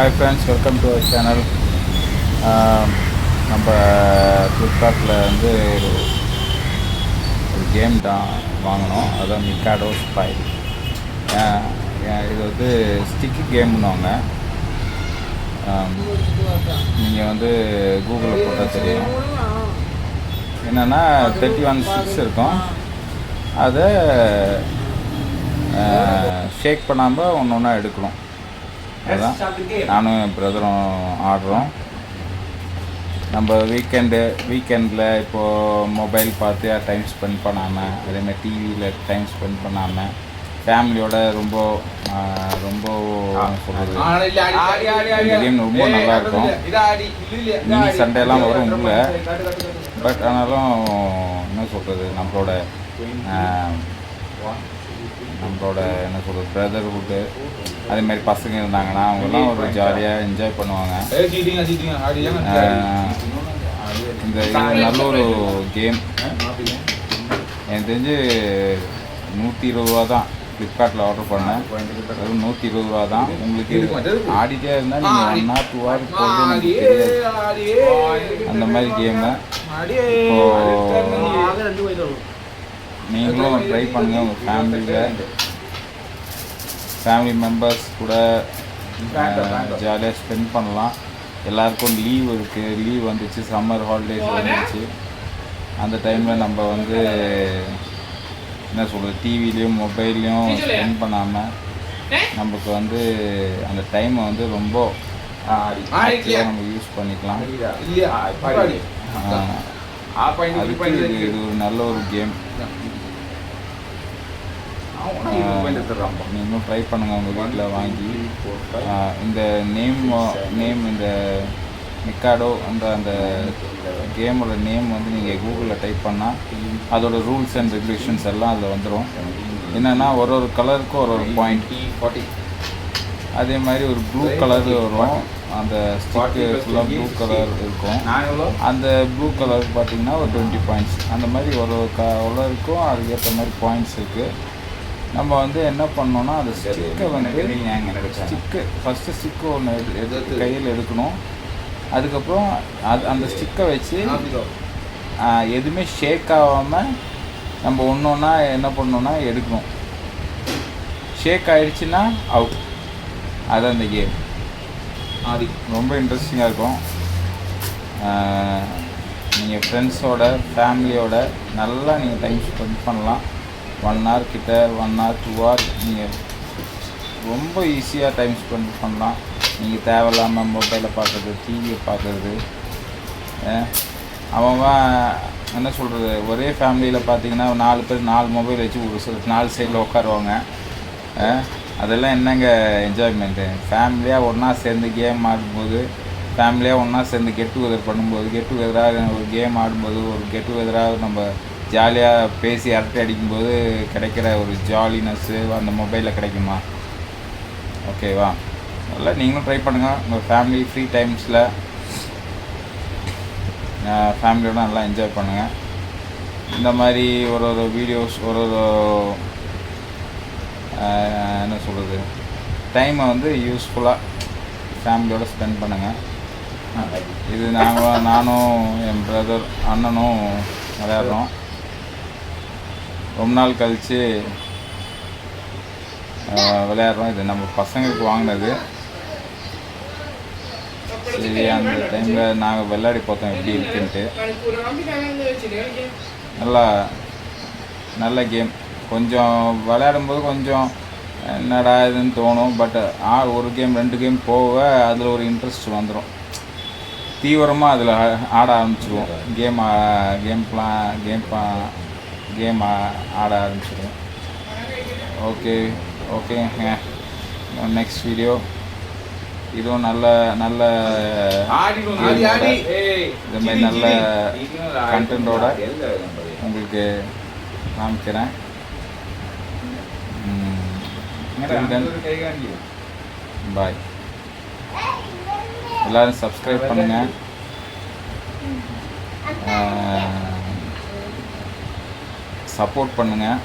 Hi friends, welcome to our channel. நம்ம ஃப்ளிப்கார்ட்டில் வந்து ஒரு கேம் தான் வாங்கினோம். அதான் மிக்காடோ ஸ்பை. இது வந்து ஸ்டிக்கு கேம்னுவாங்க. நீங்கள் வந்து கூகுளில் போட்டால் தெரியும். என்னென்னா 31 ஸ்டிக்ஸ் இருக்கும். அதை ஷேக் பண்ணாமல் ஒன்று ஒன்றா எடுக்கணும். அதுதான் நானும் என் பிரதரும் ஆடுறோம். நம்ம வீக்கெண்டில் இப்போது மொபைல் பார்த்து டைம் ஸ்பெண்ட் பண்ணாமல், அதேமாதிரி டிவியில் டைம் ஸ்பெண்ட் பண்ணாமல், ஃபேமிலியோட ரொம்ப சொல்கிறது இந்த கேம் ரொம்ப நல்லாயிருக்கும். மினி சண்டேலாம் வரும் உள்ள. பட் ஆனாலும் என்ன சொல்கிறது, நம்மளோட என்ன சொல்கிறது பிரதர்ஹுட்டு அதேமாதிரி பசங்க இருந்தாங்கன்னா அவங்கெல்லாம் ஒரு ஜாலியாக என்ஜாய் பண்ணுவாங்க. இந்த இது நல்ல ஒரு கேம். எனக்கு தெரிஞ்சு 120 ரூபா தான். ஃப்ளிப்கார்ட்டில் ஆர்டர் பண்ணேன். வெறும் 120 ரூபா தான். உங்களுக்கு ஆடிட்டே இருந்தால் நீங்கள் 1 hour 2 hour போகிறது எனக்கு தெரியாது. அந்த மாதிரி கேமு இப்போது நீங்களும் ட்ரை பண்ணுங்கள். உங்கள் ஃபேமிலி மெம்பர்ஸ் கூட ஜாலியாக ஸ்பெண்ட் பண்ணலாம். எல்லாருக்கும் லீவ் இருக்குது. லீவ் வந்துச்சு, சம்மர் ஹாலிடேஸ் வந்துச்சு. அந்த டைமில் நம்ம வந்து என்ன சொல்கிறது, டிவிலையும் மொபைல்லையும் ஸ்பெண்ட் பண்ணாமல் நமக்கு வந்து அந்த டைமை வந்து ரொம்ப நம்ம யூஸ் பண்ணிக்கலாம். அதுக்கு இது ஒரு நல்ல ஒரு கேம். நீங்களும் ட்ரை பண்ணுங்கள் உங்கள் வீட்டில் வாங்கி. இந்த நேம் இந்த மிக்காடோ அந்த கேமோட நேம் வந்து நீங்கள் கூகுளில் டைப் பண்ணால் அதோட ரூல்ஸ் அண்ட் ரெகுலேஷன்ஸ் எல்லாம் அதில் வந்துடும். என்னென்னா ஒரு கலருக்கும் ஒரு பாயிண்ட். அதே மாதிரி ஒரு ப்ளூ கலர் வரும். அந்த ஸ்டிக்கு ஃபுல்லாக ப்ளூ கலர் இருக்கும். அந்த ப்ளூ கலர் பார்த்திங்கன்னா ஒரு 20 பாயிண்ட்ஸ். அந்த மாதிரி ஒரு கலருக்கும் அதுக்கேற்ற மாதிரி பாயிண்ட்ஸ் இருக்குது. நம்ம வந்து என்ன பண்ணோன்னா அந்த ஸ்டிக்கை வந்து ஃபஸ்ட்டு ஸ்டிக்கு ஒன்று எடுத்து கையில் எடுக்கணும். அதுக்கப்புறம் அந்த ஸ்டிக்கை வச்சு எதுவுமே ஷேக் ஆகாமல் நம்ம ஒன்றா என்ன பண்ணோன்னா எடுக்கணும். ஷேக் ஆகிடுச்சின்னா அவுட். அதுதான் அந்த கேம். அது ரொம்ப இன்ட்ரெஸ்டிங்காக இருக்கும். நீங்கள் ஃப்ரெண்ட்ஸோட ஃபேமிலியோட நல்லா நீங்கள் டைம் ஸ்பெண்ட் பண்ணலாம். 1 hour கிட்ட 1 hour 2 hour நீங்கள் ரொம்ப ஈஸியாக டைம் ஸ்பெண்ட் பண்ணலாம். நீங்கள் தேவையில்லாமல் மொபைலை பார்க்குறது, டிவியை பார்க்குறது. அவன் என்ன சொல்கிறது, ஒரே ஃபேமிலியில் பார்த்தீங்கன்னா 4 பேர் 4 மொபைல் வச்சு ஒரு சில 4 சைடில் உட்காருவாங்க. அதெல்லாம் என்னங்க என்ஜாய்மெண்ட்டு. ஃபேமிலியாக ஒன்றா சேர்ந்து கேம் ஆடும்போது, ஃபேமிலியாக ஒன்றா சேர்ந்து கெட் டுகெதர் பண்ணும்போது, கெட் டுகெதராக ஒரு கேம் ஆடும்போது, ஒரு கெட் டுகெதராக நம்ம ஜாலியாக பேசி அரட்டை அடிக்கும்போது கிடைக்கிற ஒரு ஜாலினஸ்ஸு அந்த மொபைலில் கிடைக்குமா? ஓகேவா? நல்லா நீங்களும் ட்ரை பண்ணுங்கள். உங்கள் ஃபேமிலி ஃப்ரீ டைம்ஸில் ஃபேமிலியோட நல்லா என்ஜாய் பண்ணுங்கள். இந்த மாதிரி ஒரு வீடியோஸ் என்ன சொல்கிறது, டைமை வந்து யூஸ்ஃபுல்லாக ஃபேமிலியோடு ஸ்பெண்ட் பண்ணுங்கள். இது நானும் என் பிரதர் அண்ணனும் விளையாடுறோம். ரொம்ப நாள் கழித்து விளையாடுறோம். இது நம்ம பசங்களுக்கு வாங்கினது. சரி, அந்த டைமில் நாங்கள் விளையாடி பார்த்தோம் எப்படி இருக்குன்ட்டு. நல்ல கேம். கொஞ்சம் விளையாடும்போது கொஞ்சம் என்னடா இதுன்னு தோணும். பட் ஒரு கேம் 2 கேம் போக அதில் ஒரு இன்ட்ரெஸ்ட் வந்துடும். தீவிரமாக அதில் ஆட ஆரம்பிச்சிடுவோம். கேம் ஆட ஆரம்பிச்சிடுவோம். ஓகேங்க. நெக்ஸ்ட் வீடியோ இதுவும் நல்ல இது மாதிரி நல்ல கண்டென்ட்டோட உங்களுக்கு காமிக்கிறேன். பாய். எல்லோரும் சப்ஸ்கிரைப் பண்ணுங்கள். சப்போர்ட் பண்ணுங்கள்.